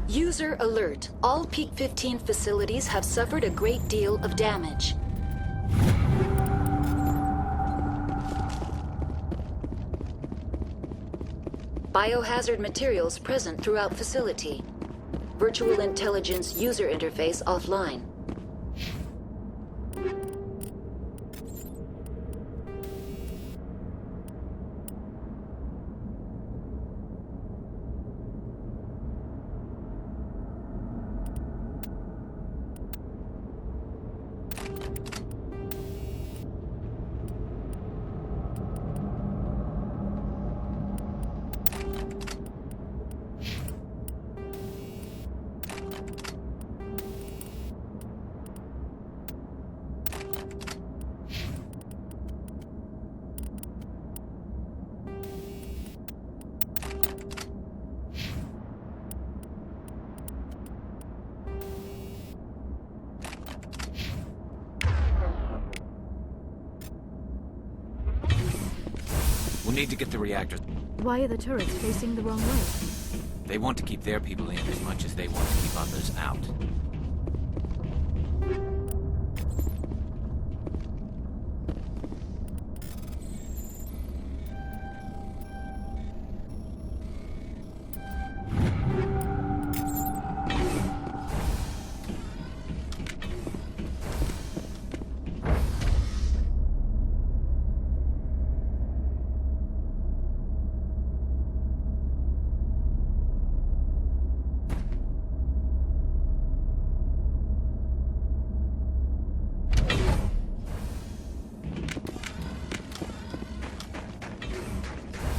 User alert. All Peak 15 facilities have suffered a great deal of damage. Biohazard materials present throughout facility. Virtual intelligence user interface offline. We'll need to get the reactors. Why are the turrets facing the wrong way? They want to keep their people in as much as they want to keep others out.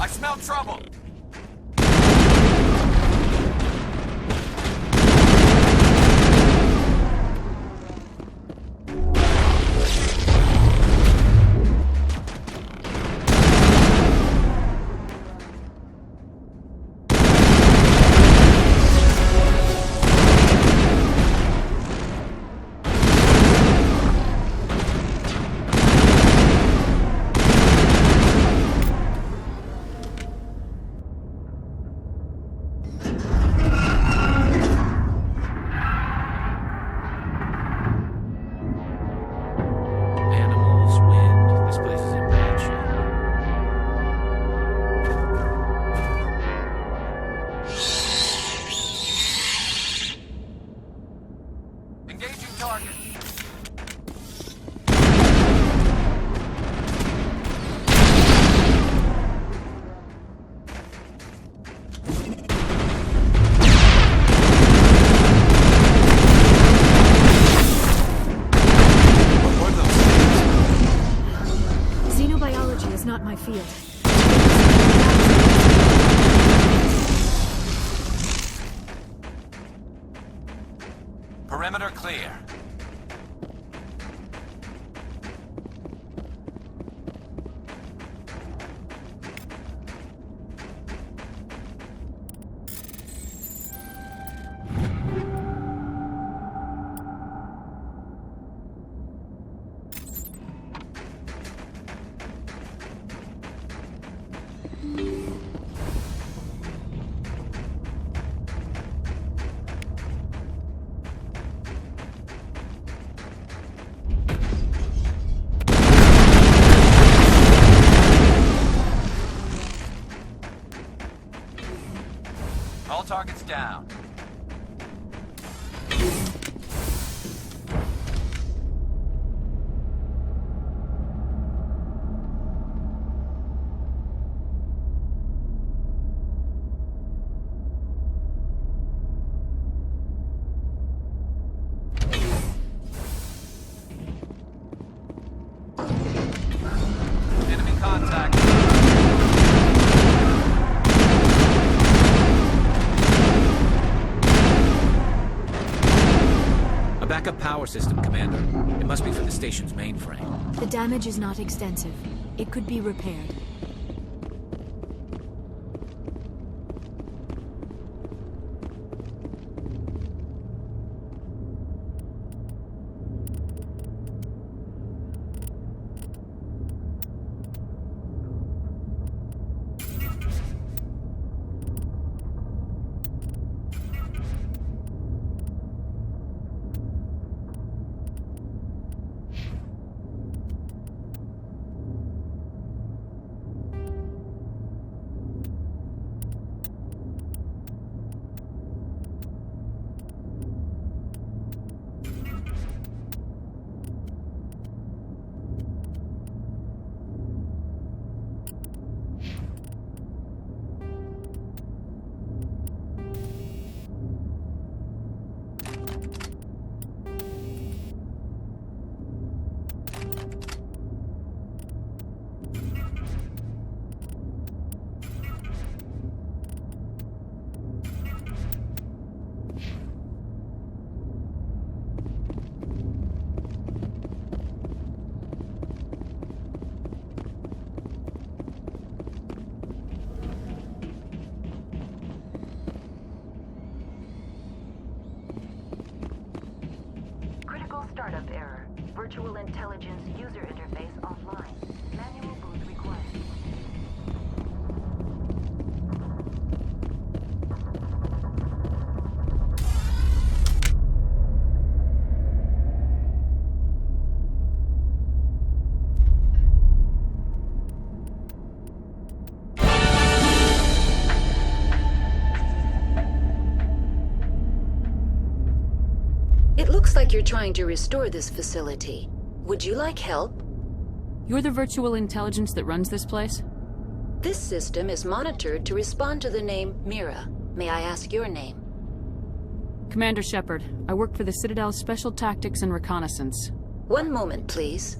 I smell trouble! Not my field. Perimeter clear. All targets down. backup power system, Commander. It must be for the station's mainframe. The damage is not extensive. It could be repaired. Startup error. Virtual intelligence user interface offline. Manual boot required. Looks like you're trying to restore this facility. Would you like help? You're the virtual intelligence that runs this place? This system is monitored to respond to the name Mira. May I ask your name? Commander Shepard. I work for the Citadel's Special Tactics and Reconnaissance. One moment, please.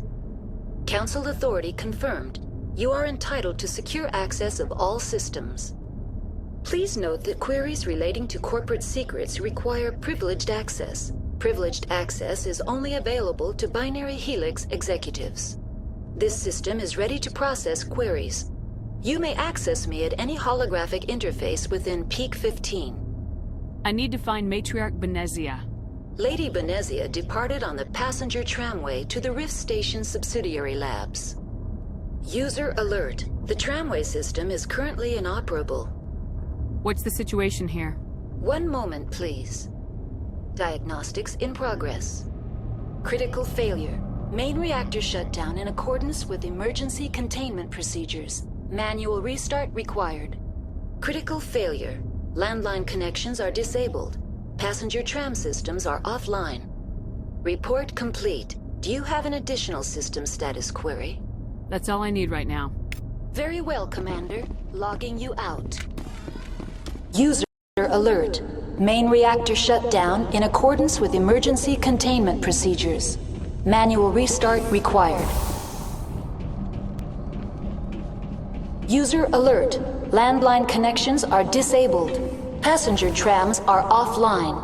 Council authority confirmed. You are entitled to secure access of all systems. Please note that queries relating to corporate secrets require privileged access. Privileged access is only available to Binary Helix executives. This system is ready to process queries. You may access me at any holographic interface within Peak 15. I need to find Matriarch Benezia. Lady Benezia departed on the passenger tramway to the Rift Station subsidiary labs. User alert. The tramway system is currently inoperable. What's the situation here? One moment, please. Diagnostics in progress. Critical failure. Main reactor shutdown in accordance with emergency containment procedures. Manual restart required. Critical failure. Landline connections are disabled. Passenger tram systems are offline. Report complete. Do you have an additional system status query? That's all I need right now. Very well, Commander. Logging you out. User alert. Main reactor shut down in accordance with emergency containment procedures. Manual restart required. User alert. Landline connections are disabled. Passenger trams are offline.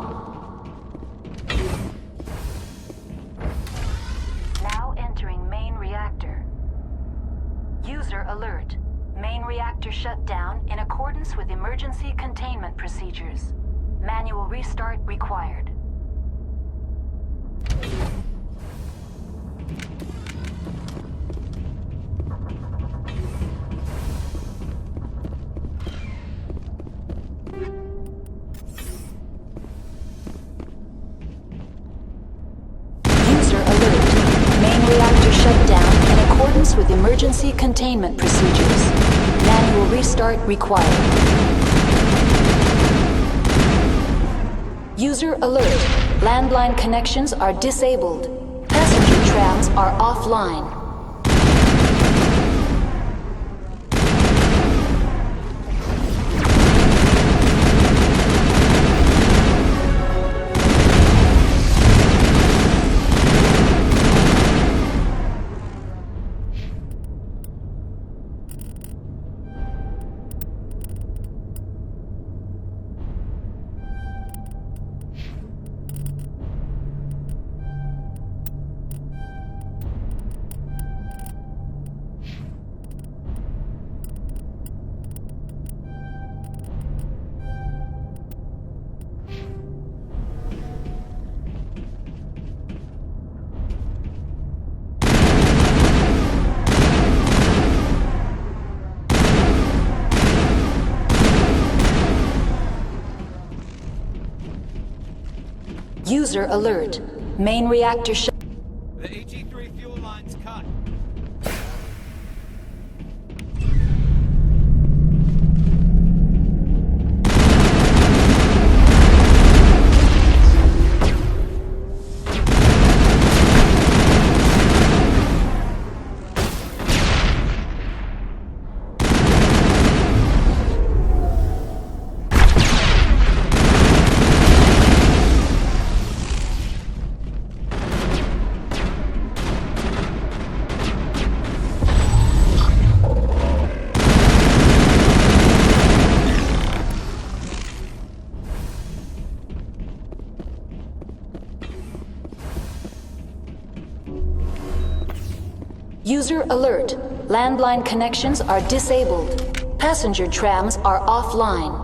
Now entering main reactor. User alert. Main reactor shut down in accordance with emergency containment procedures. Manual restart required. User alert. Main reactor shut down in accordance with emergency containment procedures. Manual restart required. User alert. Landline connections are disabled. Passenger trams are offline. User alert. Main reactor shut. The HE3 fuel line's cut. User alert. Landline connections are disabled. Passenger trams are offline.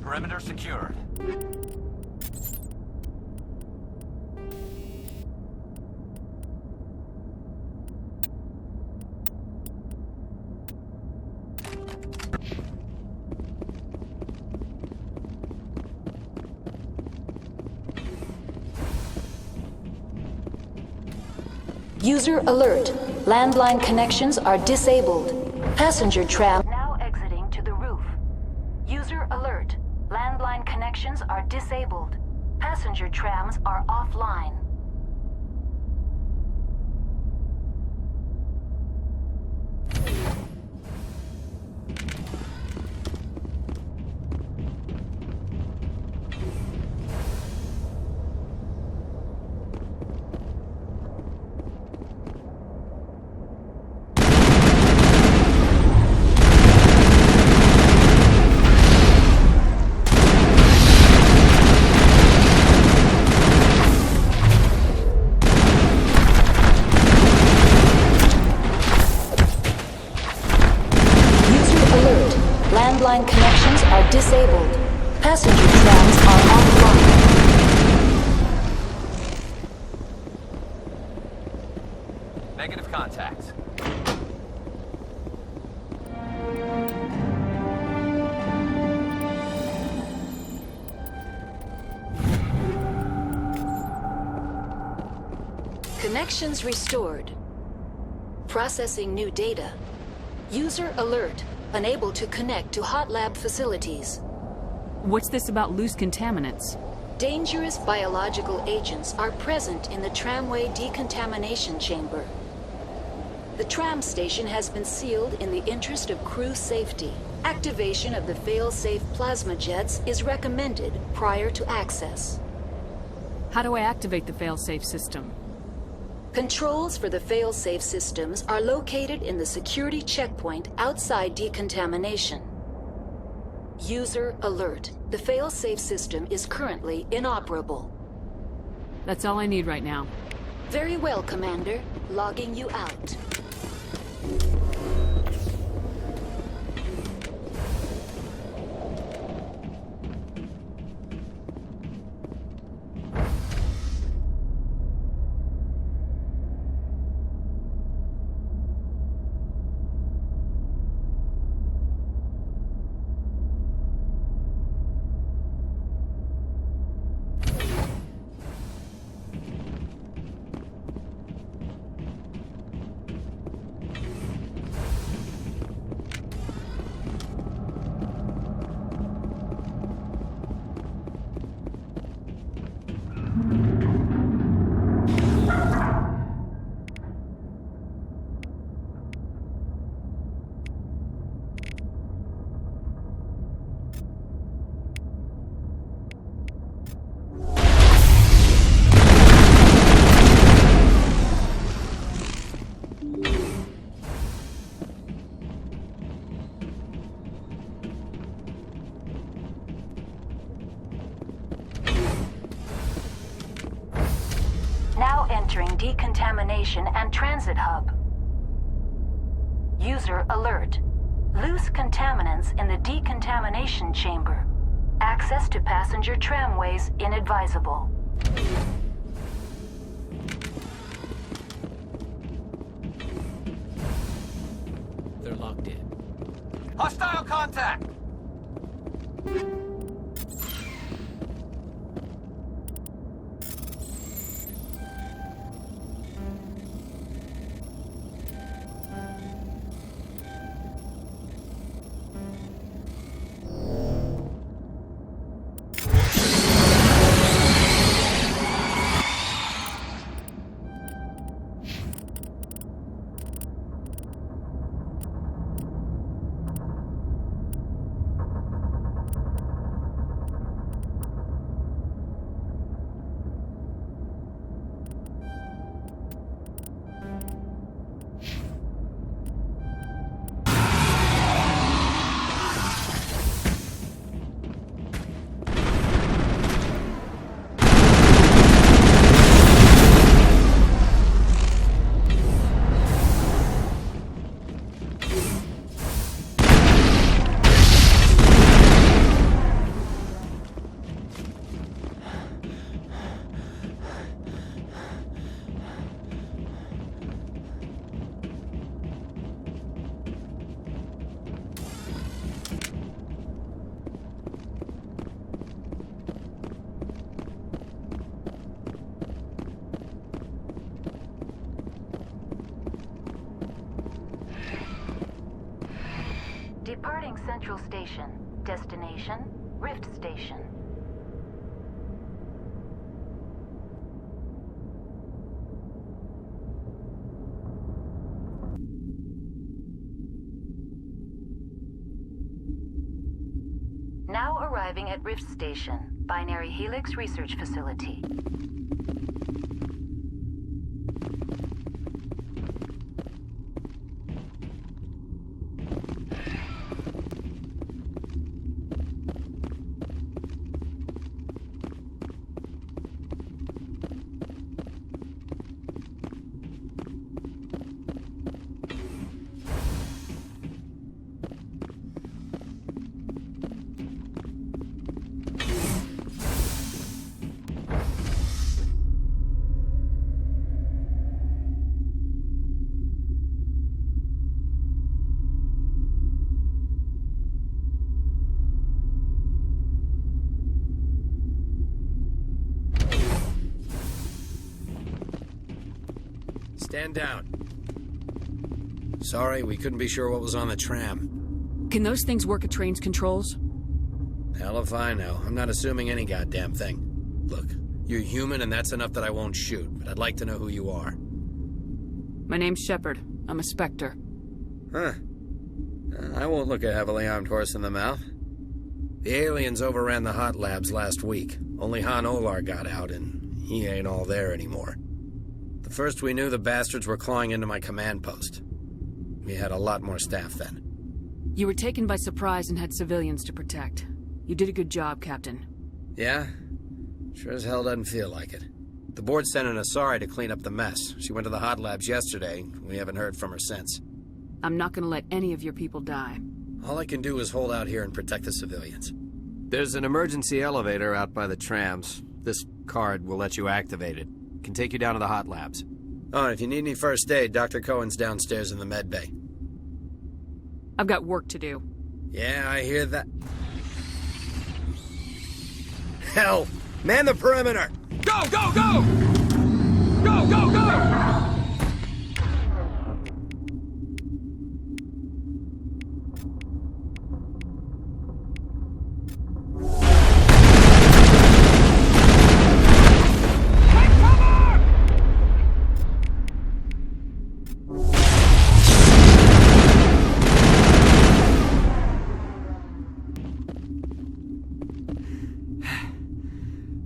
Perimeter secured. User alert. Landline connections are disabled. Passenger tram now exiting to the roof. User alert. Landline connections are disabled. Passenger trams are offline. Landline connections are disabled. Passenger trams are offline. Negative contact. Connections restored. Processing new data. User alert. Unable to connect to hot lab facilities. What's this about loose contaminants? Dangerous biological agents are present in the tramway decontamination chamber. The tram station has been sealed in the interest of crew safety. Activation of the fail-safe plasma jets is recommended prior to access. How do I activate the failsafe system? Controls for the fail-safe systems are located in the security checkpoint outside decontamination. User alert. The fail-safe system is currently inoperable. That's all I need right now. Very well, Commander. Logging you out. entering decontamination and transit hub. User alert. Loose contaminants in the decontamination chamber. Access to passenger tramways inadvisable. They're locked in. Hostile contact! Departing Central Station. Destination, Rift Station. Now arriving at Rift Station, Binary Helix Research Facility. Stand down. Sorry, we couldn't be sure what was on the tram. Can those things work at train's controls? Hell if I know. I'm not assuming any goddamn thing. Look, you're human and that's enough that I won't shoot, but I'd like to know who you are. My name's Shepard. I'm a Spectre. Huh. I won't look a heavily armed horse in the mouth. The aliens overran the hot labs last week. Only Han Olar got out, and he ain't all there anymore. The first we knew, the bastards were clawing into my command post. We had a lot more staff then. You were taken by surprise and had civilians to protect. You did a good job, Captain. Yeah? Sure as hell doesn't feel like it. The board sent an Asari to clean up the mess. She went to the hot labs yesterday. We haven't heard from her since. I'm not gonna let any of your people die. All I can do is hold out here and protect the civilians. There's an emergency elevator out by the trams. This card will let you activate it. Can take you down to the hot labs. Oh, and if you need any first aid, Dr. Cohen's downstairs in the med bay. I've got work to do. Yeah, I hear that. Hell! Man the perimeter! Go, go, go! Go, go, go!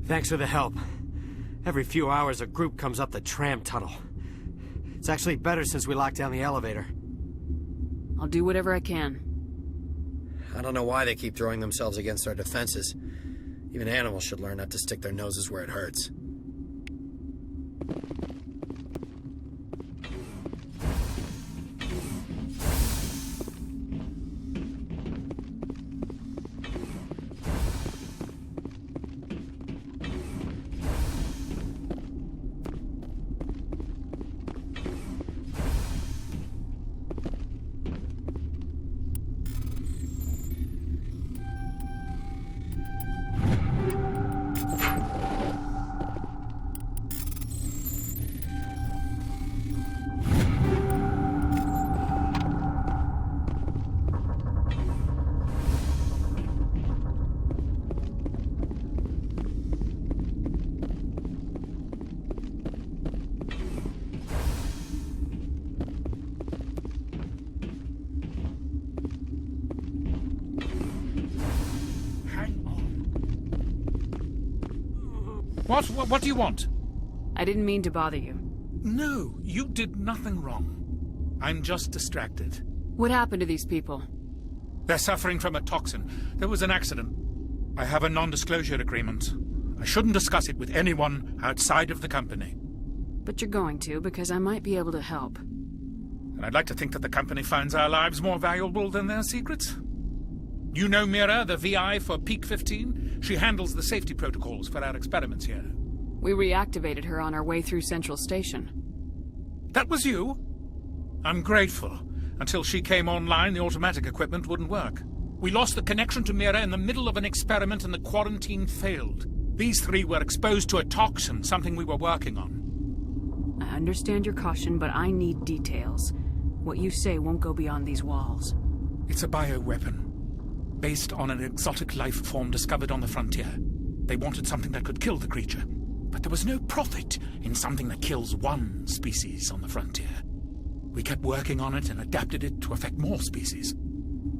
Thanks for the help. Every few hours, a group comes up the tram tunnel. It's actually better since we locked down the elevator. I'll do whatever I can. I don't know why they keep throwing themselves against our defenses. Even animals should learn not to stick their noses where it hurts. What do you want? I didn't mean to bother you. No, you did nothing wrong. I'm just distracted. What happened to these people? They're suffering from a toxin. There was an accident. I have a non-disclosure agreement. I shouldn't discuss it with anyone outside of the company. But you're going to, because I might be able to help. And I'd like to think that the company finds our lives more valuable than their secrets. You know Mira, the VI for Peak 15? She handles the safety protocols for our experiments here. We reactivated her on our way through Central Station. That was you? I'm grateful. Until she came online, the automatic equipment wouldn't work. We lost the connection to Mira in the middle of an experiment and the quarantine failed. These three were exposed to a toxin, something we were working on. I understand your caution, but I need details. What you say won't go beyond these walls. It's a bioweapon, based on an exotic life form discovered on the frontier. They wanted something that could kill the creature, but there was no profit in something that kills one species on the frontier. We kept working on it and adapted it to affect more species.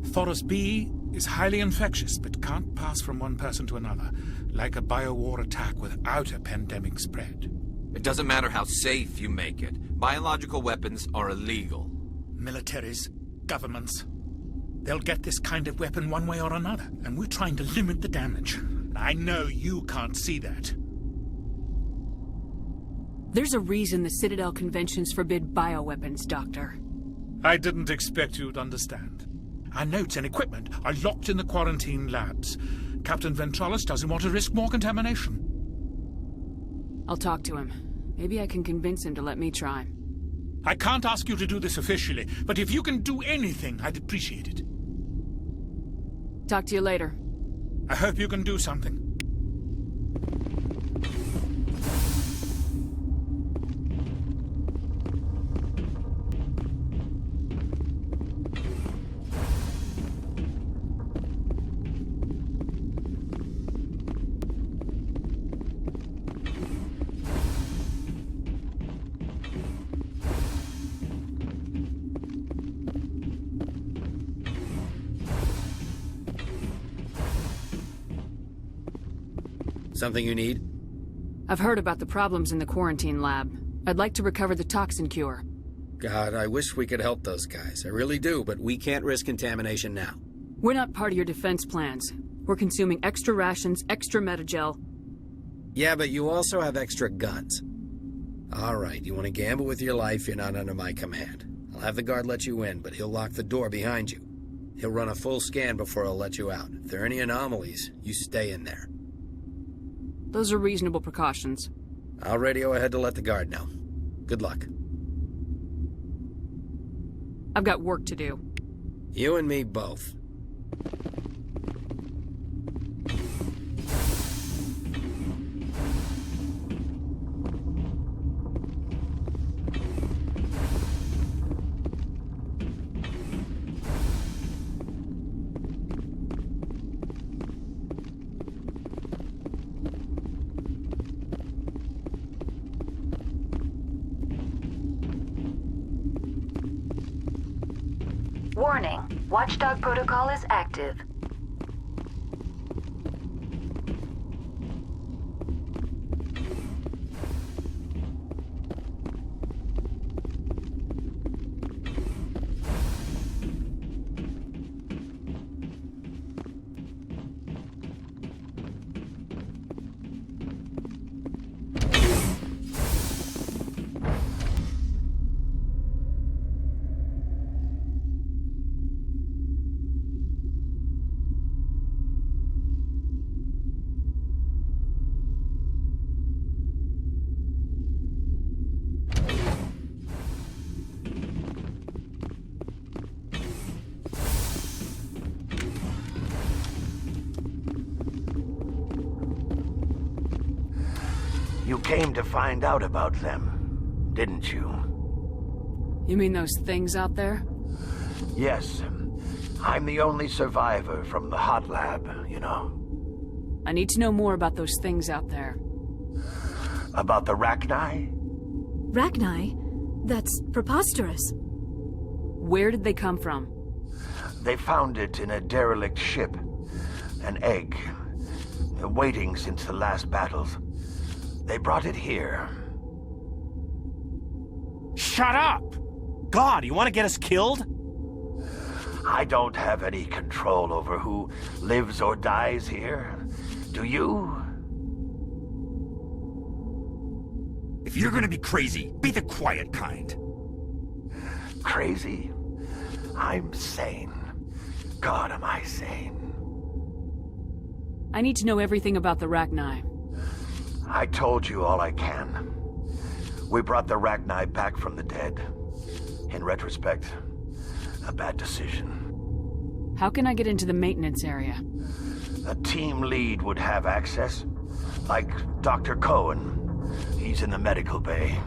Thoros B is highly infectious, but can't pass from one person to another, like a biowar attack without a pandemic spread. It doesn't matter how safe you make it. Biological weapons are illegal. Militaries, governments, they'll get this kind of weapon one way or another, and we're trying to limit the damage. I know you can't see that. There's a reason the Citadel conventions forbid bioweapons, Doctor. I didn't expect you'd understand. Our notes and equipment are locked in the quarantine labs. Captain Ventralis doesn't want to risk more contamination. I'll talk to him. Maybe I can convince him to let me try. I can't ask you to do this officially, but if you can do anything, I'd appreciate it. Talk to you later. I hope you can do something. Something you need? I've heard about the problems in the quarantine lab. I'd like to recover the toxin cure. God, I wish we could help those guys. I really do, but we can't risk contamination now. We're not part of your defense plans. We're consuming extra rations, extra metagel. Yeah, but you also have extra guns. All right, you want to gamble with your life, you're not under my command. I'll have the guard let you in, but he'll lock the door behind you. He'll run a full scan before he'll let you out. If there are any anomalies, you stay in there. Those are reasonable precautions. I'll radio ahead to let the guard know. Good luck. I've got work to do. You and me both. Warning, Watchdog protocol is active. You came to find out about them, didn't you? You mean those things out there? Yes. I'm the only survivor from the hot lab, you know. I need to know more about those things out there. About the Rachni? Rachni? That's preposterous. Where did they come from? They found it in a derelict ship. An egg. Waiting since the last battles. They brought it here. Shut up! God, you want to get us killed? I don't have any control over who lives or dies here. Do you? If you're gonna be crazy, be the quiet kind. Crazy? I'm sane. God, am I sane. I need to know everything about the Rachni. I told you all I can. We brought the Rachni back from the dead. In retrospect, a bad decision. How can I get into the maintenance area? A team lead would have access. Like Dr. Cohen. He's in the medical bay.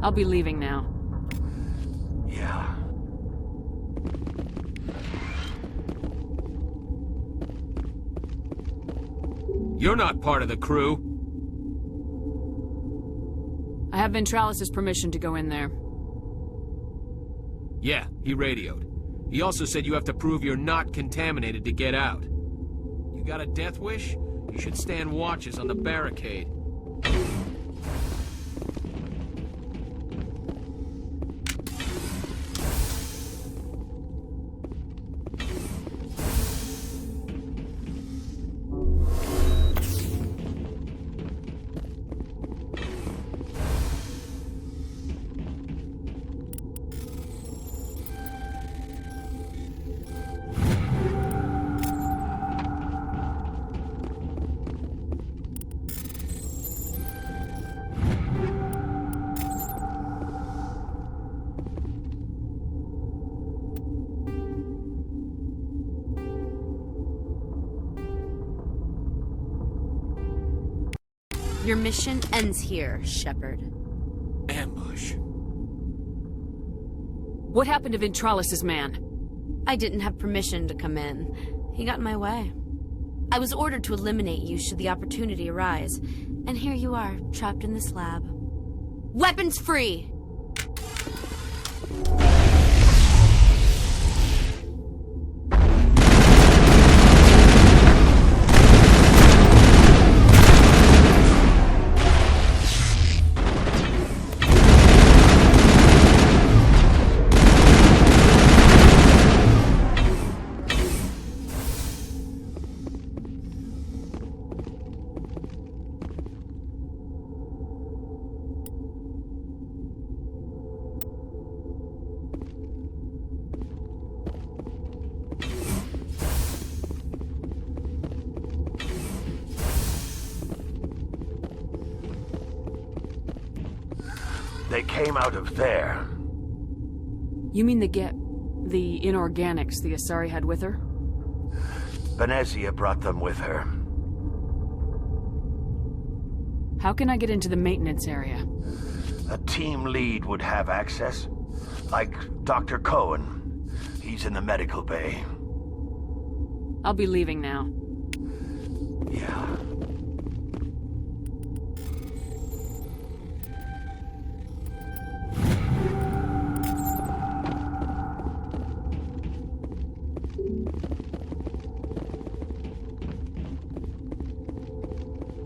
I'll be leaving now. Yeah. You're not part of the crew. I have Ventralis's permission to go in there. Yeah, he radioed. He also said you have to prove you're not contaminated to get out. You got a death wish? You should stand watches on the barricade. Your mission ends here, Shepard. Ambush. What happened to Ventralis's man? I didn't have permission to come in. He got in my way. I was ordered to eliminate you should the opportunity arise. And here you are, trapped in this lab. Weapons free! They came out of there. You mean the inorganics the Asari had with her? Benezia brought them with her. How can I get into the maintenance area? A team lead would have access. Like Dr. Cohen. He's in the medical bay. I'll be leaving now. Yeah.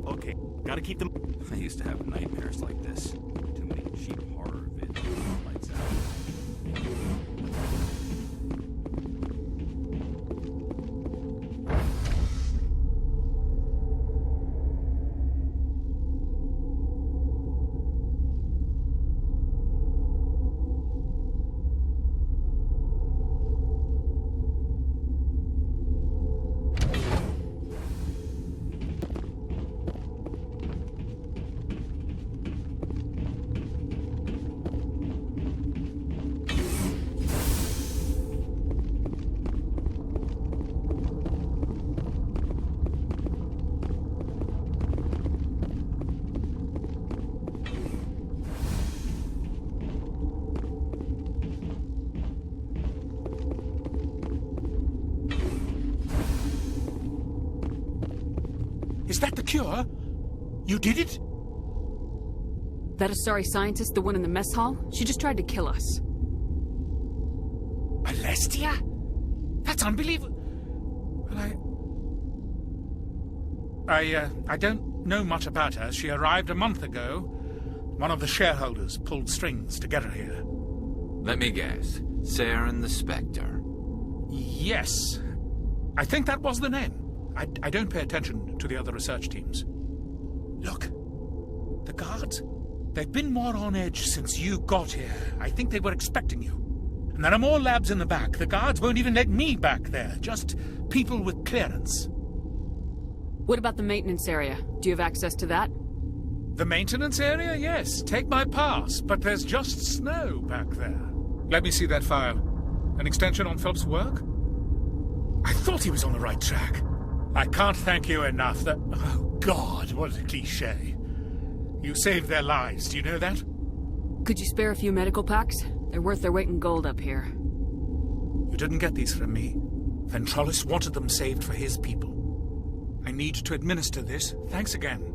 Okay, gotta keep them. I used to have nightmares like this. Too many cheap horror vids. Lights out. Is that the cure? You did it? That Asari scientist, the one in the mess hall? She just tried to kill us. Alestia? That's unbelievable. Well, I don't know much about her. She arrived a month ago. One of the shareholders pulled strings to get her here. Let me guess. Saren the Spectre. Yes. I think that was the name. I don't pay attention to the other research teams. Look. The guards? They've been more on edge since you got here. I think they were expecting you. And there are more labs in the back. The guards won't even let me back there. Just people with clearance. What about the maintenance area? Do you have access to that? The maintenance area? Yes. Take my pass. But there's just snow back there. Let me see that file. An extension on Phelps' work? I thought he was on the right track. I can't thank you enough. Oh, God, what a cliché. You saved their lives, do you know that? Could you spare a few medical packs? They're worth their weight in gold up here. You didn't get these from me. Ventrolis wanted them saved for his people. I need to administer this. Thanks again.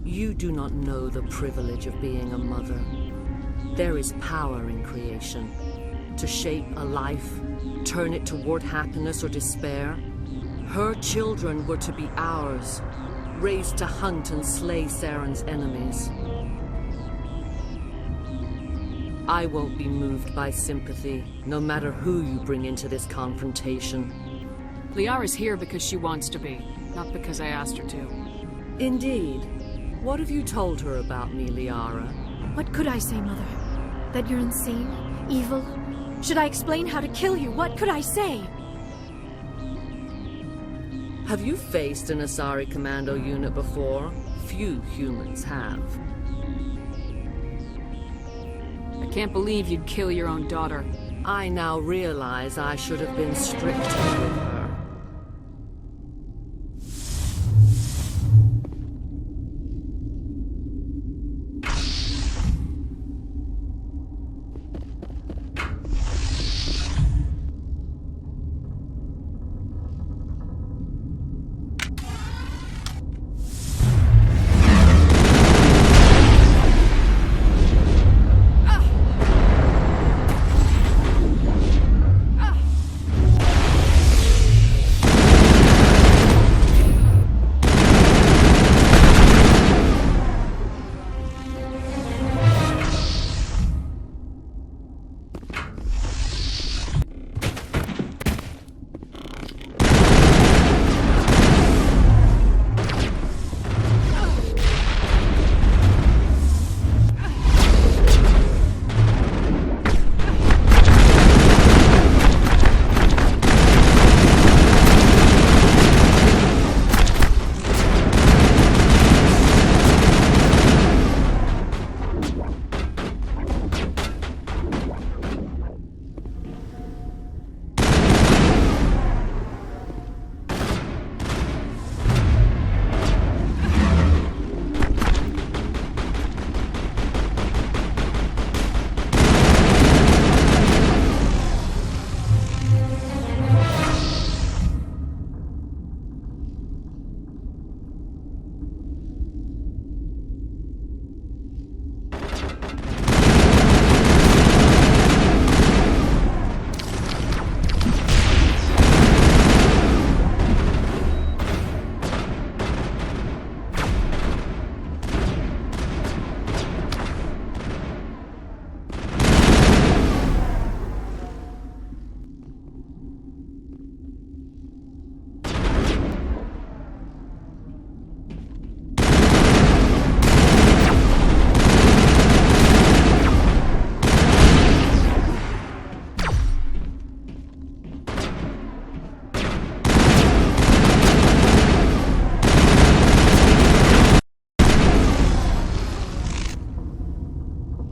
You do not know the privilege of being a mother. There is power in creation. To shape a life, turn it toward happiness or despair. Her children were to be ours, raised to hunt and slay Saren's enemies. I won't be moved by sympathy, no matter who you bring into this confrontation. Liara's here because she wants to be, not because I asked her to. Indeed. What have you told her about me, Liara? What could I say, Mother? That you're insane? Evil? Should I explain how to kill you? What could I say? Have you faced an Asari commando unit before? Few humans have. I can't believe you'd kill your own daughter. I now realize I should have been stricter with her.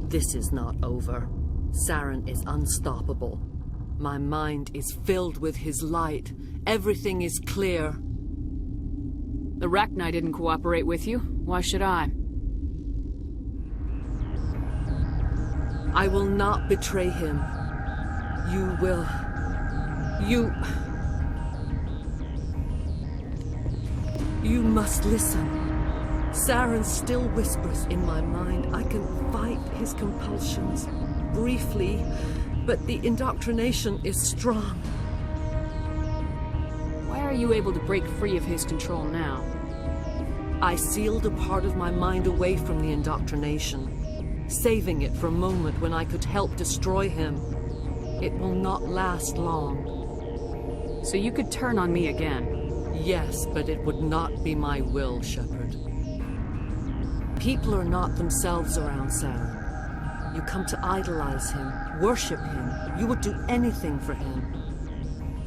This is not over. Saren is unstoppable. My mind is filled with his light. Everything is clear. The Rachni didn't cooperate with you. Why should I? I will not betray him. You will... You must listen. Saren still whispers in my mind. I can fight his compulsions, briefly, but the indoctrination is strong. Why are you able to break free of his control now? I sealed a part of my mind away from the indoctrination, saving it for a moment when I could help destroy him. It will not last long. So you could turn on me again? Yes, but it would not be my will, Shepard. People are not themselves around Saren. You come to idolize him, worship him. You would do anything for him.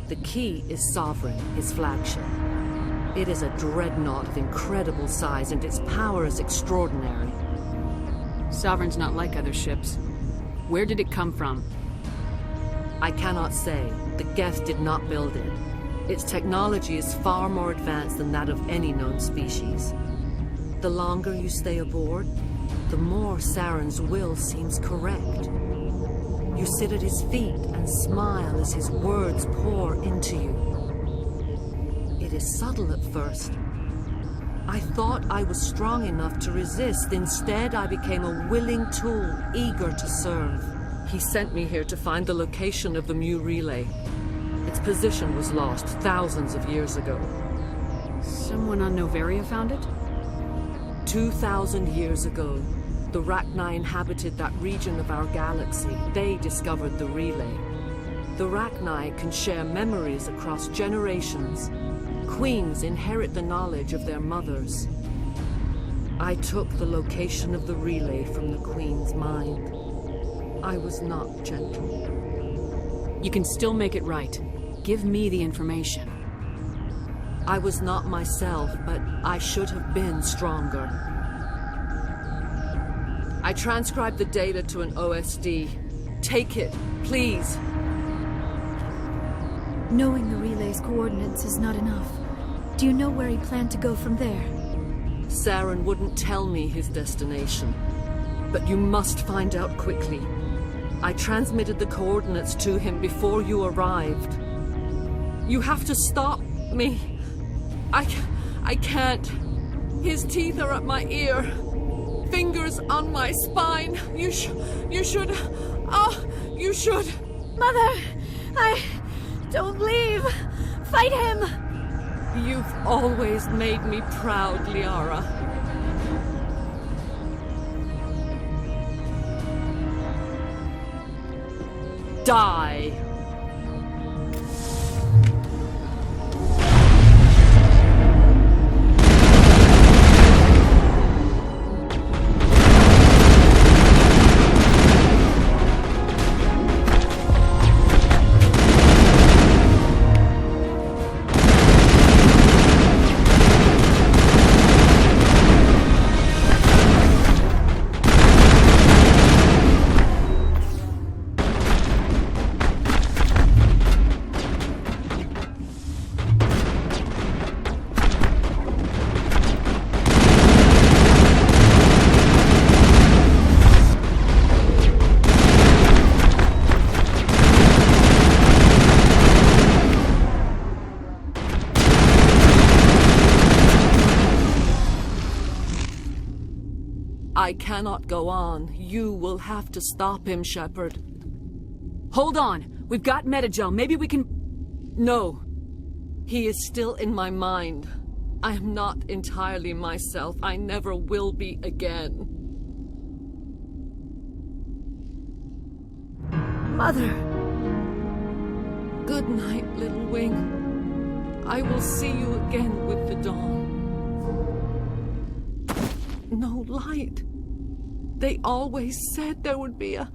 The key is Sovereign, his flagship. It is a dreadnought of incredible size, and its power is extraordinary. Sovereign's not like other ships. Where did it come from? I cannot say. The Geth did not build it. Its technology is far more advanced than that of any known species. The longer you stay aboard, the more Saren's will seems correct. You sit at his feet and smile as his words pour into you. It is subtle at first. I thought I was strong enough to resist. Instead, I became a willing tool, eager to serve. He sent me here to find the location of the Mu relay. Its position was lost thousands of years ago. Someone on Noveria found it? 2,000 years ago, the Rachni inhabited that region of our galaxy. They discovered the relay. The Rachni can share memories across generations. Queens inherit the knowledge of their mothers. I took the location of the relay from the Queen's mind. I was not gentle. You can still make it right. Give me the information. I was not myself, but I should have been stronger. I transcribed the data to an OSD. Take it, please. Knowing the relay's coordinates is not enough. Do you know where he planned to go from there? Saren wouldn't tell me his destination. But you must find out quickly. I transmitted the coordinates to him before you arrived. You have to stop me. I can't. His teeth are at my ear. Fingers on my spine. You should. You should. Mother! Don't leave! Fight him! You've always made me proud, Liara. Die! I cannot go on. You will have to stop him, Shepard. Hold on. We've got Metagel. Maybe we can... No. He is still in my mind. I am not entirely myself. I never will be again. Mother! Good night, little wing. I will see you again with the dawn. No light. They always said there would be a...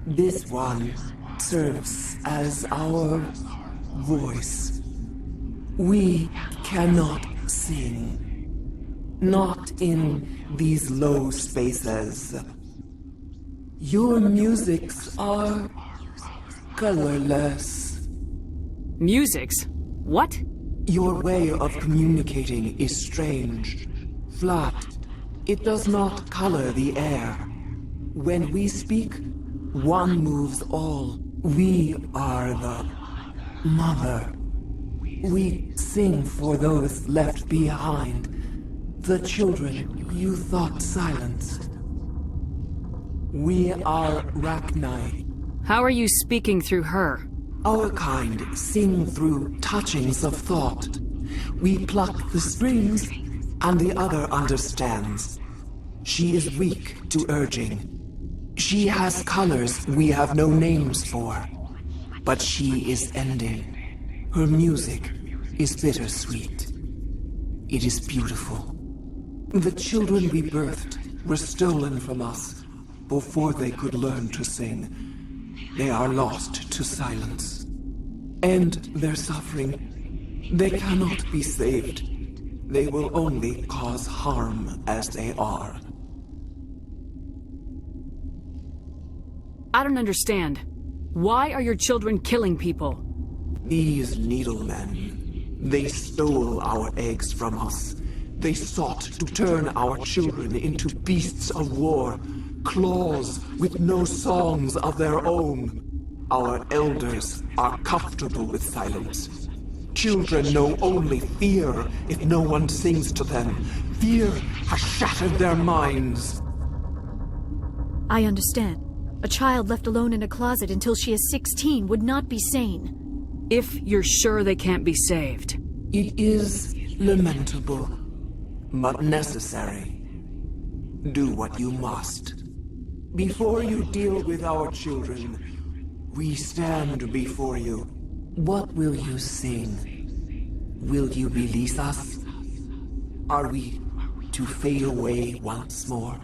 This one serves as our voice. We cannot sing. Not in these low spaces. Your musics are colorless. Musics? What? Your way of communicating is strange. Flat. It does not color the air. When we speak, one moves all. We are the mother. We sing for those left behind. The children you thought silenced. We are Rachni. How are you speaking through her? Our kind sing through touchings of thought. We pluck the strings, and the other understands. She is weak to urging. She has colors we have no names for. But she is ending. Her music is bittersweet. It is beautiful. The children we birthed were stolen from us before they could learn to sing. They are lost to silence. End their suffering. They cannot be saved. They will only cause harm as they are. I don't understand. Why are your children killing people? These needlemen, they stole our eggs from us. They sought to turn our children into beasts of war, claws with no songs of their own. Our elders are comfortable with silence. Children know only fear if no one sings to them. Fear has shattered their minds. I understand. A child left alone in a closet until she is 16 would not be sane. If you're sure they can't be saved. It is lamentable, but necessary. Do what you must. Before you deal with our children, we stand before you. What will you sing? Will you release us? Are we to fade away once more?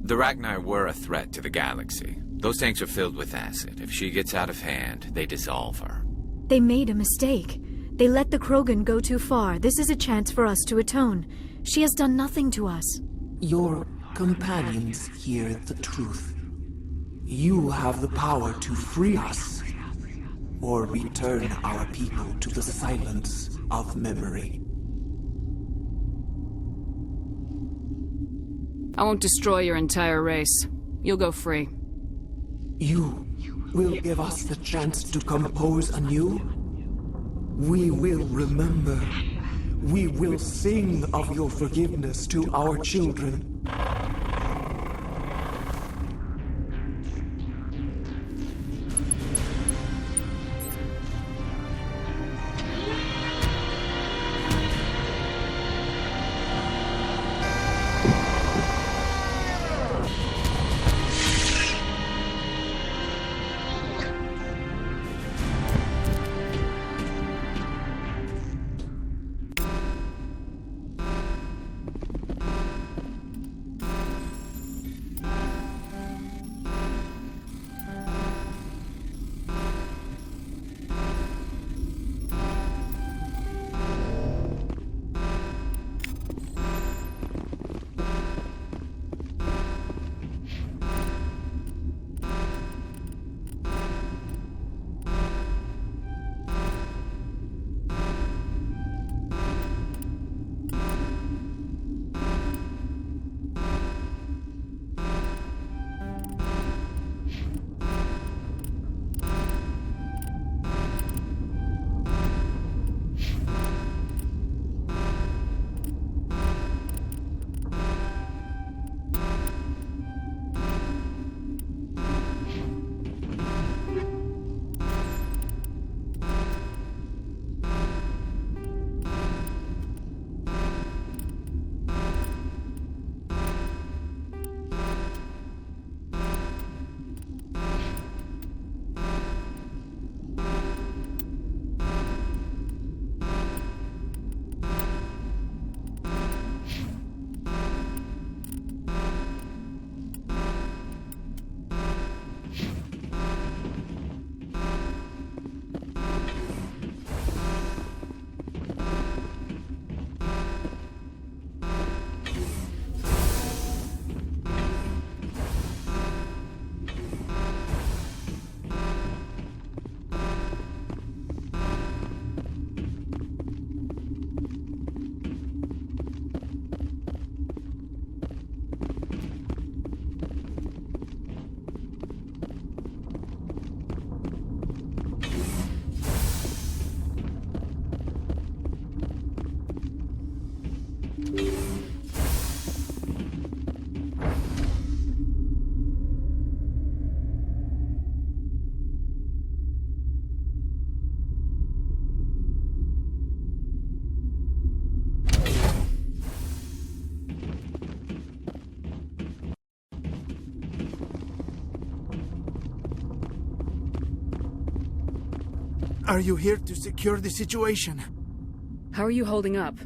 The Rachni were a threat to the galaxy. Those tanks are filled with acid. If she gets out of hand, they dissolve her. They made a mistake. They let the Krogan go too far. This is a chance for us to atone. She has done nothing to us. Your companions hear the truth. You have the power to free us, or return our people to the silence of memory. I won't destroy your entire race. You'll go free. You will give us the chance to compose anew? We will remember. We will sing of your forgiveness to our children. Are you here to secure the situation? How are you holding up?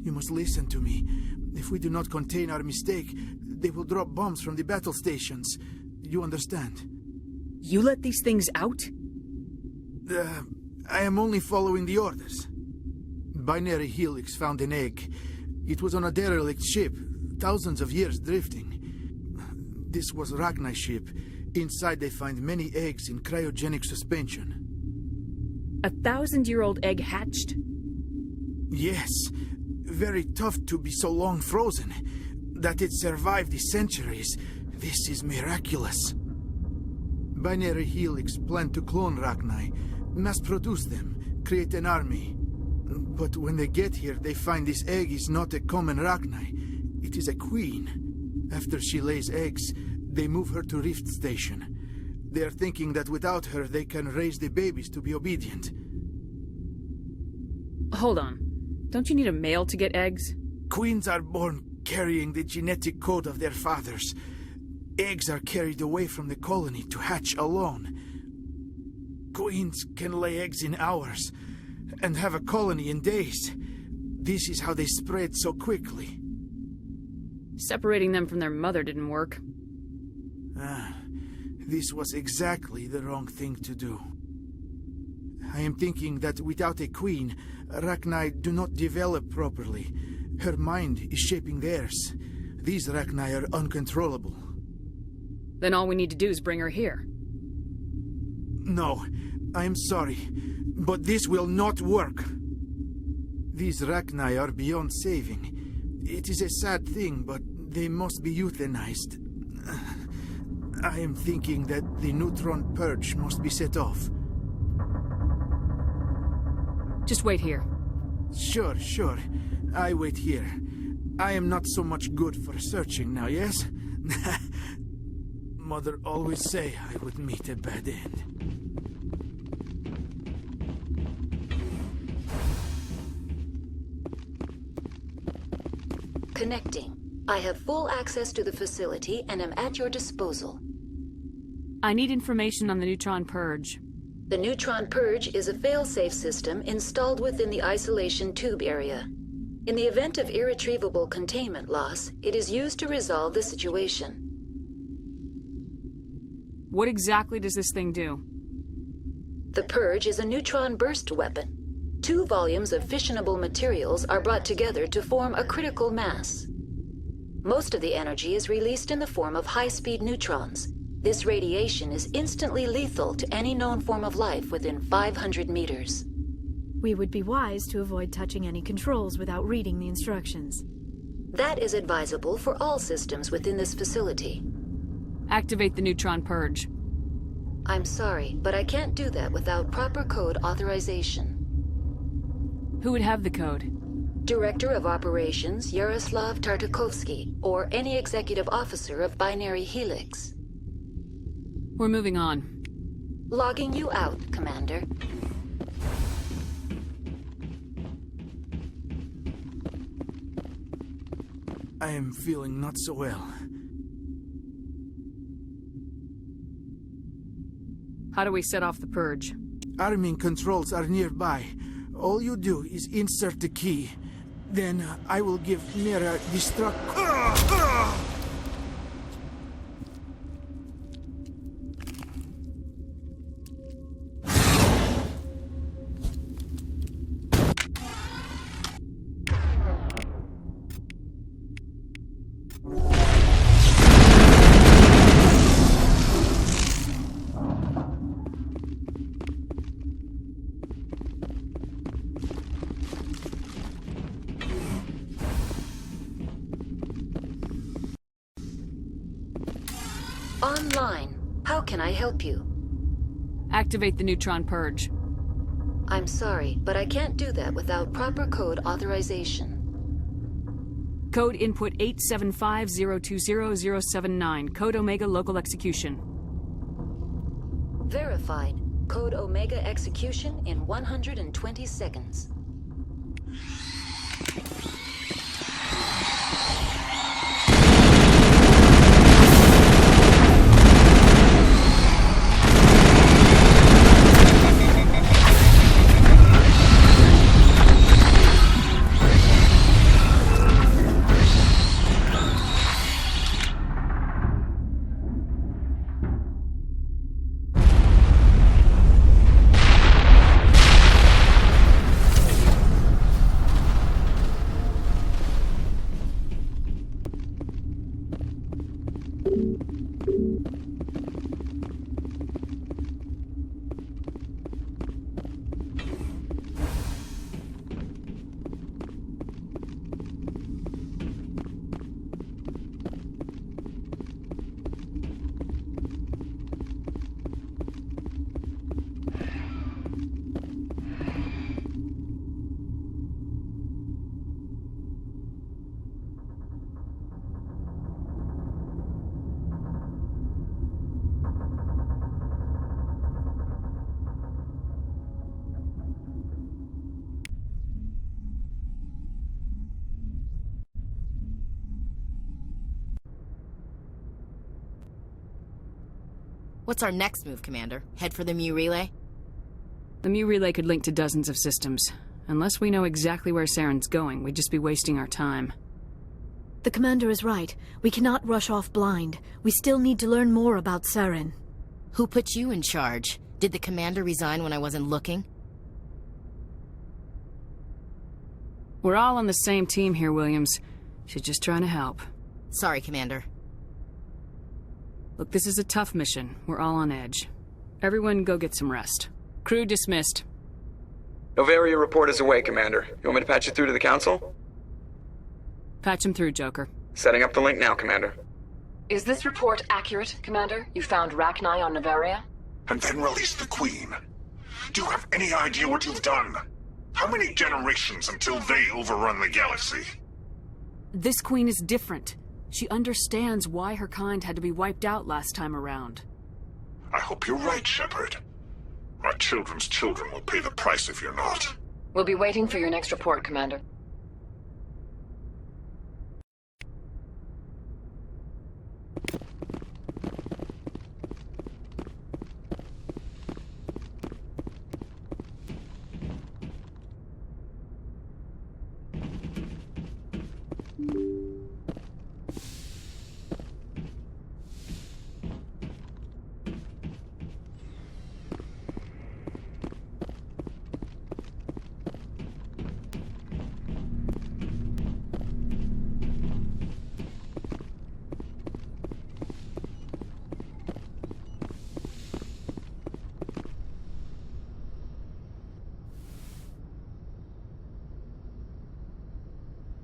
You must listen to me. If we do not contain our mistake, they will drop bombs from the battle stations. You understand? You let these things out? I am only following the orders. Binary Helix found an egg. It was on a derelict ship, thousands of years drifting. This was Rachni's ship. Inside they find many eggs in cryogenic suspension. 1,000-year-old egg hatched? Yes. Very tough to be so long frozen. That it survived the centuries, this is miraculous. Binary Helix planned to clone Rachni, mass-produce them, create an army. But when they get here, they find this egg is not a common Rachni. It is a queen. After she lays eggs, they move her to Rift Station. They are thinking that without her, they can raise the babies to be obedient. Hold on. Don't you need a male to get eggs? Queens are born carrying the genetic code of their fathers. Eggs are carried away from the colony to hatch alone. Queens can lay eggs in hours and have a colony in days. This is how they spread so quickly. Separating them from their mother didn't work. This was exactly the wrong thing to do. I am thinking that without a queen, Rachni do not develop properly. Her mind is shaping theirs. These Rachni are uncontrollable. Then all we need to do is bring her here. No, I am sorry, but this will not work. These Rachni are beyond saving. It is a sad thing, but they must be euthanized. I am thinking that the neutron purge must be set off. Just wait here. Sure. I wait here. I am not so much good for searching now, yes? Mother always say I would meet a bad end. Connecting. I have full access to the facility and am at your disposal. I need information on the neutron purge. The neutron purge is a fail-safe system installed within the isolation tube area. In the event of irretrievable containment loss, it is used to resolve the situation. What exactly does this thing do? The purge is a neutron burst weapon. 2 volumes of fissionable materials are brought together to form a critical mass. Most of the energy is released in the form of high-speed neutrons. This radiation is instantly lethal to any known form of life within 500 meters. We would be wise to avoid touching any controls without reading the instructions. That is advisable for all systems within this facility. Activate the neutron purge. I'm sorry, but I can't do that without proper code authorization. Who would have the code? Director of Operations Yaroslav Tartakovsky, or any executive officer of Binary Helix. We're moving on. Logging you out, Commander. I am feeling not so well. How do we set off the purge? Arming controls are nearby. All you do is insert the key. Then I will give Mira destruct... Online. How can I help you? Activate the neutron purge. I'm sorry, but I can't do that without proper code authorization. Code input 875020079. Code Omega local execution. Verified. Code Omega execution in 120 seconds. What's our next move, Commander? Head for the Mu relay? The Mu relay could link to dozens of systems. Unless we know exactly where Saren's going, we'd just be wasting our time. The Commander is right. We cannot rush off blind. We still need to learn more about Saren. Who put you in charge? Did the Commander resign when I wasn't looking? We're all on the same team here, Williams. She's just trying to help. Sorry, Commander. Look, this is a tough mission. We're all on edge. Everyone go get some rest. Crew dismissed. Novaria report is away, Commander. You want me to patch you through to the Council? Patch him through, Joker. Setting up the link now, Commander. Is this report accurate, Commander? You found Rachni on Novaria? And then released the Queen. Do you have any idea what you've done? How many generations until they overrun the galaxy? This Queen is different. She understands why her kind had to be wiped out last time around. I hope you're right, Shepard. Our children's children will pay the price if you're not. We'll be waiting for your next report, Commander.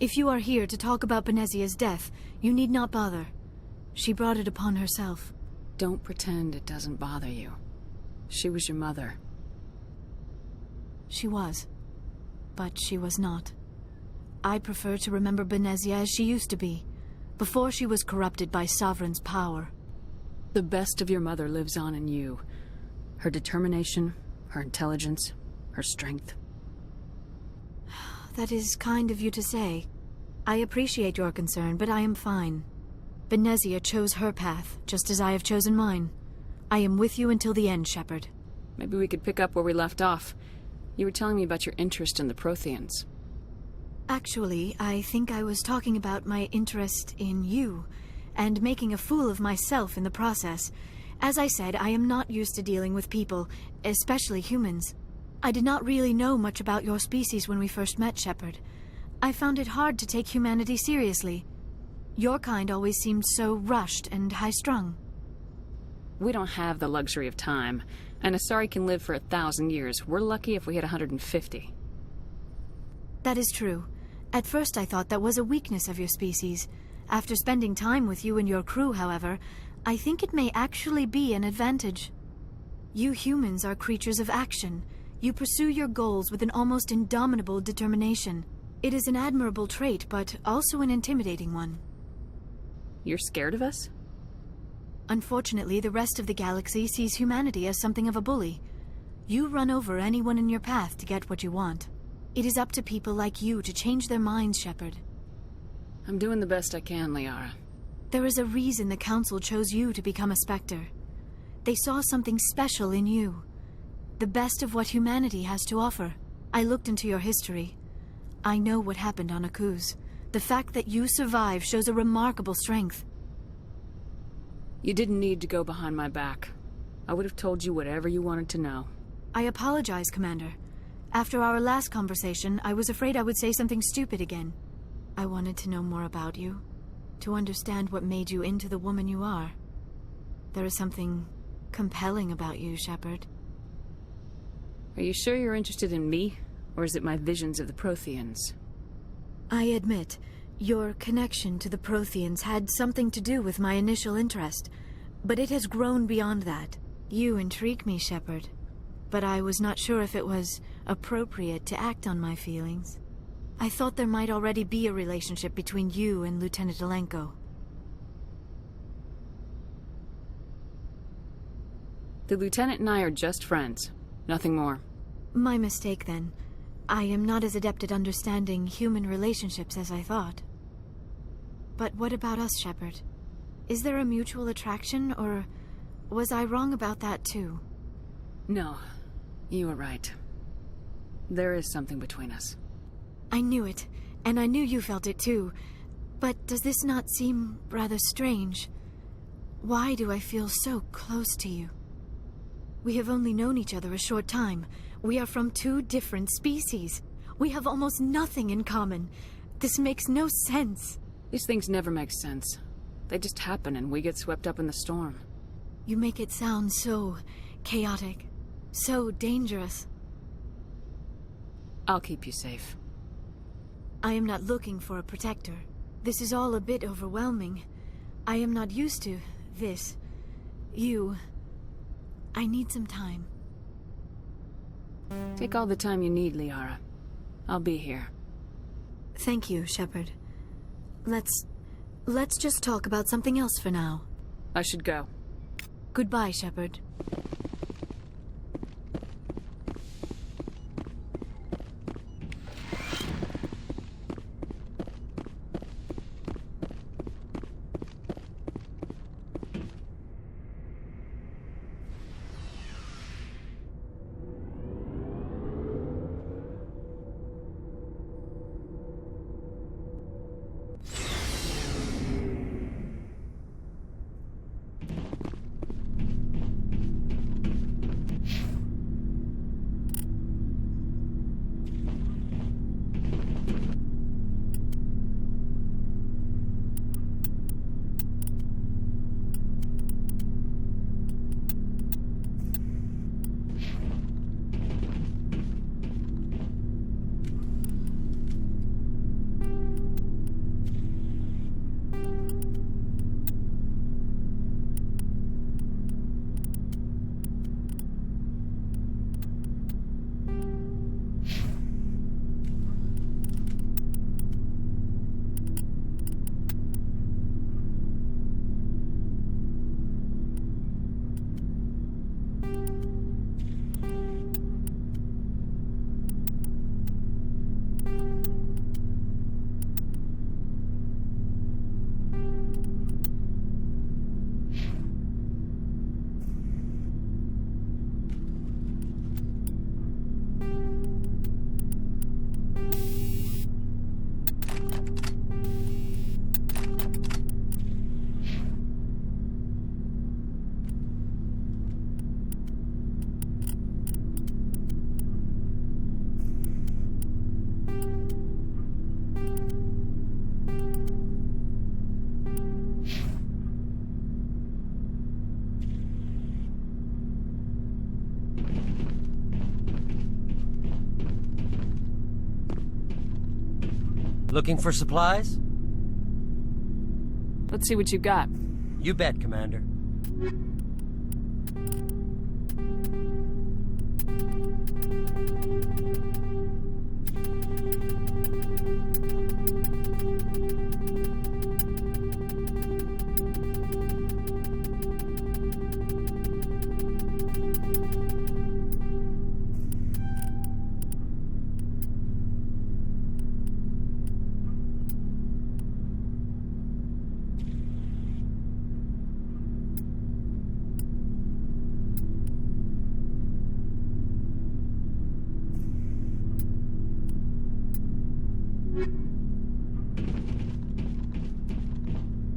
If you are here to talk about Benezia's death, you need not bother. She brought it upon herself. Don't pretend it doesn't bother you. She was your mother. She was. But she was not. I prefer to remember Benezia as she used to be, before she was corrupted by Sovereign's power. The best of your mother lives on in you. Her determination, her intelligence, her strength. That is kind of you to say. I appreciate your concern, but I am fine. Benezia chose her path, just as I have chosen mine. I am with you until the end, Shepard. Maybe we could pick up where we left off. You were telling me about your interest in the Protheans. Actually, I think I was talking about my interest in you, and making a fool of myself in the process. As I said, I am not used to dealing with people, especially humans. I did not really know much about your species when we first met, Shepard. I found it hard to take humanity seriously. Your kind always seemed so rushed and high-strung. We don't have the luxury of time, and Asari can live for 1,000 years. We're lucky if we hit 150. That is true. At first I thought that was a weakness of your species. After spending time with you and your crew, however, I think it may actually be an advantage. You humans are creatures of action. You pursue your goals with an almost indomitable determination. It is an admirable trait, but also an intimidating one. You're scared of us? Unfortunately, the rest of the galaxy sees humanity as something of a bully. You run over anyone in your path to get what you want. It is up to people like you to change their minds, Shepard. I'm doing the best I can, Liara. There is a reason the Council chose you to become a Spectre. They saw something special in you. The best of what humanity has to offer. I looked into your history. I know what happened on Akuz. The fact that you survived shows a remarkable strength. You didn't need to go behind my back. I would have told you whatever you wanted to know. I apologize, Commander. After our last conversation, I was afraid I would say something stupid again. I wanted to know more about you, to understand what made you into the woman you are. There is something compelling about you, Shepard. Are you sure you're interested in me, or is it my visions of the Protheans? I admit, your connection to the Protheans had something to do with my initial interest, but it has grown beyond that. You intrigue me, Shepard, but I was not sure if it was appropriate to act on my feelings. I thought there might already be a relationship between you and Lieutenant Alenko. The Lieutenant and I are just friends. Nothing more. My mistake, then. I am not as adept at understanding human relationships as I thought. But what about us, Shepard? Is there a mutual attraction, or Was I wrong about that too? No, you were right. There is something between us. I knew it, and I knew you felt it too. But does this not seem rather strange? Why do I feel so close to you? We have only known each other a short time. We are from 2 different species. We have almost nothing in common. This makes no sense. These things never make sense. They just happen and we get swept up in the storm. You make it sound so chaotic, so dangerous. I'll keep you safe. I am not looking for a protector. This is all a bit overwhelming. I am not used to this. You. I need some time. Take all the time you need, Liara. I'll be here. Thank you, Shepard. Let's just talk about something else for now. I should go. Goodbye, Shepard. Looking for supplies? Let's see what you got. You bet, Commander.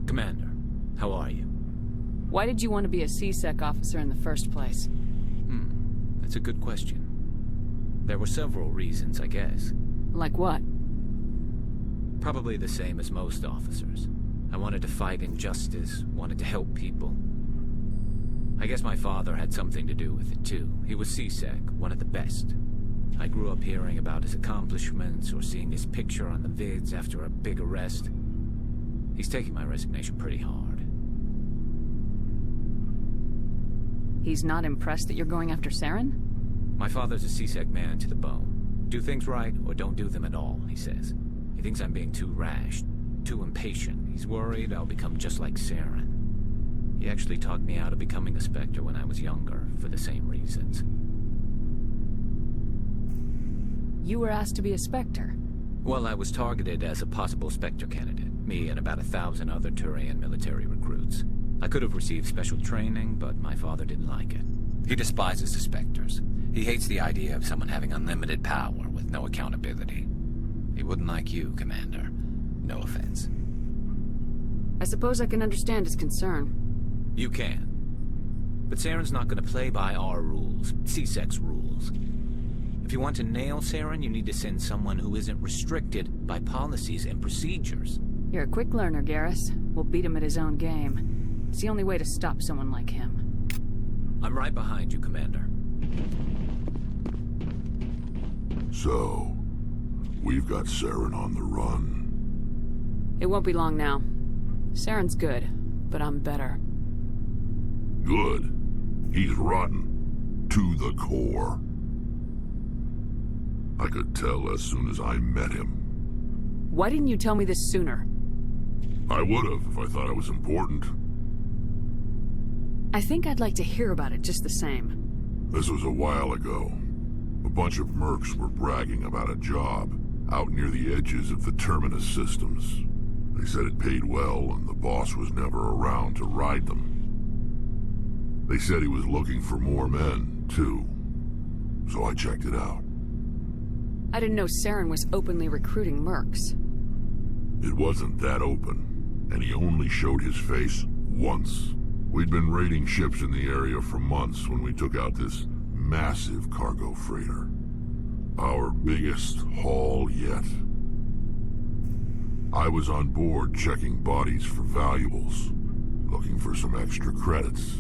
Commander, how are you? Why did you want to be a C-Sec officer in the first place? That's a good question. There were several reasons, I guess. Like what? Probably the same as most officers. I wanted to fight injustice, wanted to help people. I guess my father had something to do with it too. He was C-Sec, one of the best. I grew up hearing about his accomplishments or seeing his picture on the vids after a big arrest. He's taking my resignation pretty hard. He's not impressed that you're going after Saren? My father's a C-Sec man to the bone. Do things right or don't do them at all, he says. He thinks I'm being too rash, too impatient. He's worried I'll become just like Saren. He actually talked me out of becoming a Spectre when I was younger, for the same reasons. You were asked to be a Spectre? Well, I was targeted as a possible Spectre candidate. Me and about 1,000 other Turian military recruits. I could have received special training, but my father didn't like it. He despises the Spectres. He hates the idea of someone having unlimited power with no accountability. He wouldn't like you, Commander. No offense. I suppose I can understand his concern. You can. But Saren's not going to play by our rules, C-Sec's rules. If you want to nail Saren, you need to send someone who isn't restricted by policies and procedures. You're a quick learner, Garrus. We'll beat him at his own game. It's the only way to stop someone like him. I'm right behind you, Commander. So, we've got Saren on the run. It won't be long now. Saren's good, but I'm better. Good. He's rotten. To the core. I could tell as soon as I met him. Why didn't you tell me this sooner? I would have if I thought it was important. I think I'd like to hear about it just the same. This was a while ago. A bunch of mercs were bragging about a job out near the edges of the Terminus systems. They said it paid well and the boss was never around to ride them. They said he was looking for more men, too. So I checked it out. I didn't know Saren was openly recruiting mercs. It wasn't that open, and he only showed his face once. We'd been raiding ships in the area for months when we took out this massive cargo freighter. Our biggest haul yet. I was on board checking bodies for valuables, looking for some extra credits.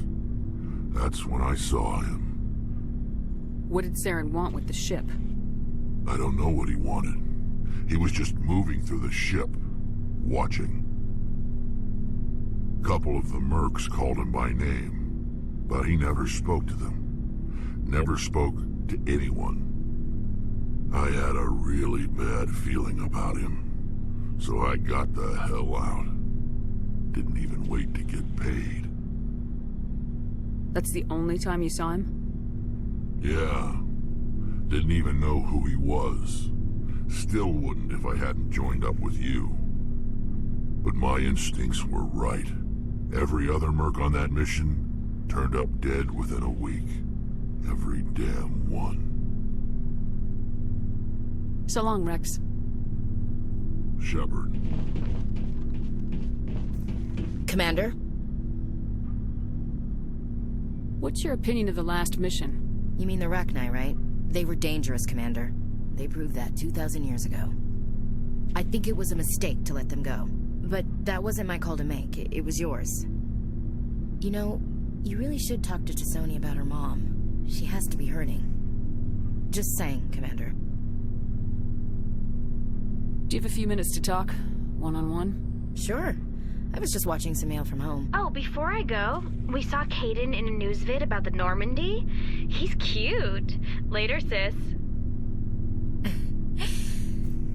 That's when I saw him. What did Saren want with the ship? I don't know what he wanted. He was just moving through the ship, watching. A couple of the mercs called him by name, but he never spoke to them. Never spoke to anyone. I had a really bad feeling about him, so I got the hell out. Didn't even wait to get paid. That's the only time you saw him? Yeah. Didn't even know who he was. Still wouldn't if I hadn't joined up with you. But my instincts were right. Every other merc on that mission turned up dead within a week. Every damn one. So long, Rex. Shepard. Commander? What's your opinion of the last mission? You mean the Rachni, right? They were dangerous, Commander. They proved that 2,000 years ago. I think it was a mistake to let them go. But that wasn't my call to make. It was yours. You know, you really should talk to T'Soni about her mom. She has to be hurting. Just saying, Commander. Do you have a few minutes to talk? One-on-one? Sure. I was just watching some mail from home. Oh, before I go, we saw Caden in a news vid about the Normandy. He's cute. Later, sis.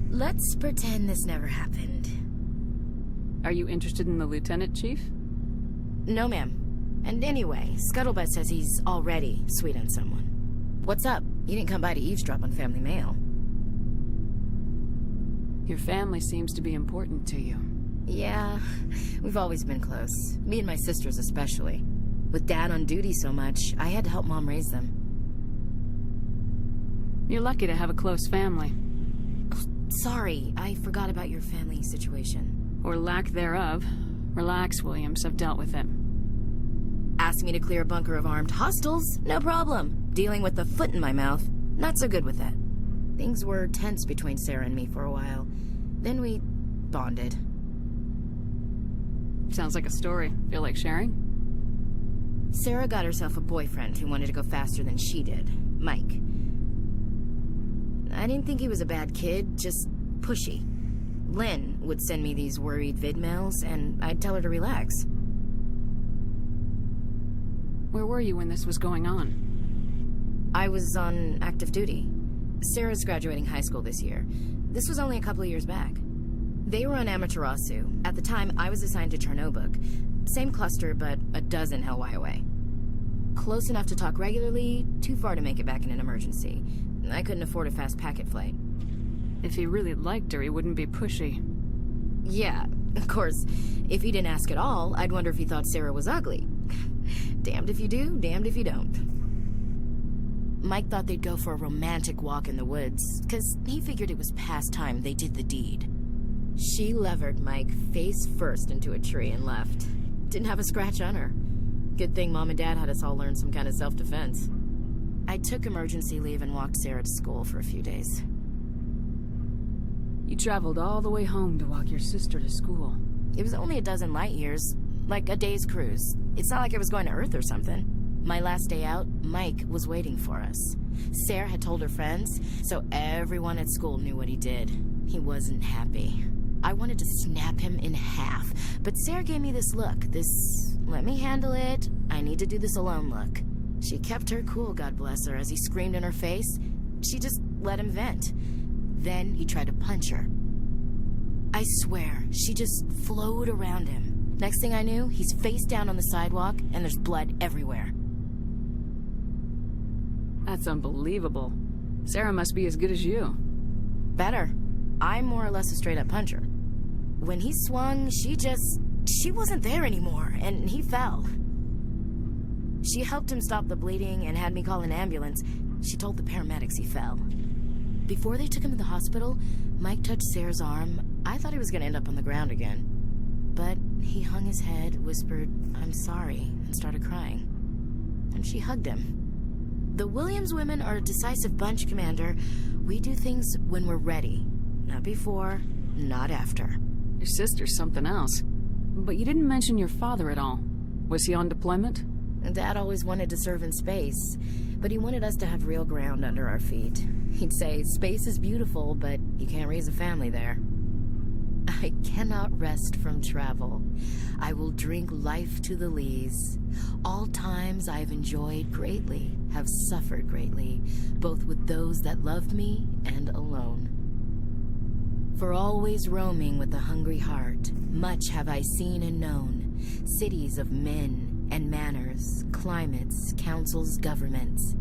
Let's pretend this never happened. Are you interested in the Lieutenant, Chief? No, ma'am. And anyway, Scuttlebutt says he's already sweet on someone. What's up? You didn't come by to eavesdrop on family mail. Your family seems to be important to you. Yeah, we've always been close. Me and my sisters especially. With Dad on duty so much, I had to help Mom raise them. You're lucky to have a close family. Oh, sorry, I forgot about your family situation. Or lack thereof. Relax, Williams. I've dealt with it. Ask me to clear a bunker of armed hostiles? No problem. Dealing with the foot in my mouth? Not so good with that. Things were tense between Sarah and me for a while. Then we bonded. Sounds like a story. Feel like sharing? Sarah got herself a boyfriend who wanted to go faster than she did. Mike. I didn't think he was a bad kid, just pushy. Lynn would send me these worried vid mails, and I'd tell her to relax. Where were you when this was going on? I was on active duty. Sarah's graduating high school this year. This was only a couple of years back. They were on Amaterasu. At the time, I was assigned to Chernobog. Same cluster, but a dozen Hellwire away. Close enough to talk regularly, too far to make it back in an emergency. I couldn't afford a fast packet flight. If he really liked her, he wouldn't be pushy. Yeah, Of course, if he didn't ask at all, I'd wonder if he thought Sarah was ugly. Damned if you do, damned if you don't. Mike thought they'd go for a romantic walk in the woods, because he figured it was past time they did the deed. She levered Mike face first into a tree and left. Didn't have a scratch on her. Good thing Mom and Dad had us all learn some kind of self-defense. I took emergency leave and walked Sarah to school for a few days. You traveled all the way home to walk your sister to school. It was only a dozen light years, like a day's cruise. It's not like I was going to Earth or something. My last day out, Mike was waiting for us. Sarah had told her friends, so everyone at school knew what he did. He wasn't happy. I wanted to snap him in half, but Sarah gave me this look, this let me handle it, I need to do this alone look. She kept her cool, God bless her, as he screamed in her face. She just let him vent. Then he tried to punch her. I swear, she just flowed around him. Next thing I knew, he's face down on the sidewalk, and there's blood everywhere. That's unbelievable. Sarah must be as good as you. Better. I'm more or less a straight-up puncher. When he swung, she wasn't there anymore, and he fell. She helped him stop the bleeding and had me call an ambulance. She told the paramedics he fell. Before they took him to the hospital, Mike touched Sarah's arm. I thought he was going to end up on the ground again. But he hung his head, whispered, "I'm sorry," and started crying. And she hugged him. The Williams women are a decisive bunch, Commander. We do things when we're ready. Not before, not after. Your sister's something else. But you didn't mention your father at all. Was he on deployment? Dad always wanted to serve in space, but he wanted us to have real ground under our feet. He'd say, space is beautiful, but you can't raise a family there. I cannot rest from travel. I will drink life to the lees. All times I have enjoyed greatly, have suffered greatly, both with those that loved me and alone. For always roaming with a hungry heart, much have I seen and known, cities of men and manners, climates, councils, governments.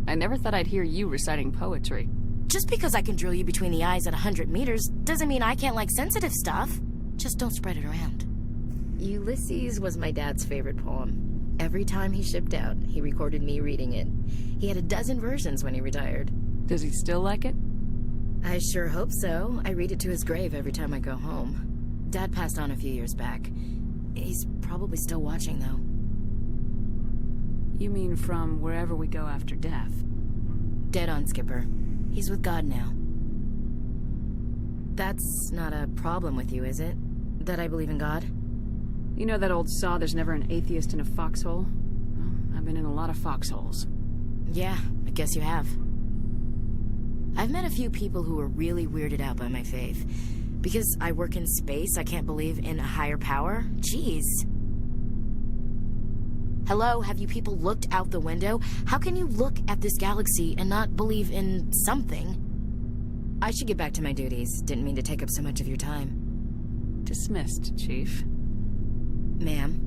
I never thought I'd hear you reciting poetry. Just because I can drill you between the eyes at 100 meters doesn't mean I can't like sensitive stuff. Just don't spread it around. Ulysses was my dad's favorite poem. Every time he shipped out, he recorded me reading it. He had a dozen versions when he retired. Does he still like it? I sure hope so. I read it to his grave every time I go home. Dad passed on a few years back. He's probably still watching, though. You mean from wherever we go after death? Dead on, Skipper. He's with God now. That's not a problem with you, is it? That I believe in God? You know that old saw, there's never an atheist in a foxhole? Well, I've been in a lot of foxholes. Yeah, I guess you have. I've met a few people who were really weirded out by my faith. Because I work in space, I can't believe in a higher power? Jeez. Hello, have you people looked out the window? How can you look at this galaxy and not believe in something? I should get back to my duties. Didn't mean to take up so much of your time. Dismissed, Chief. Ma'am?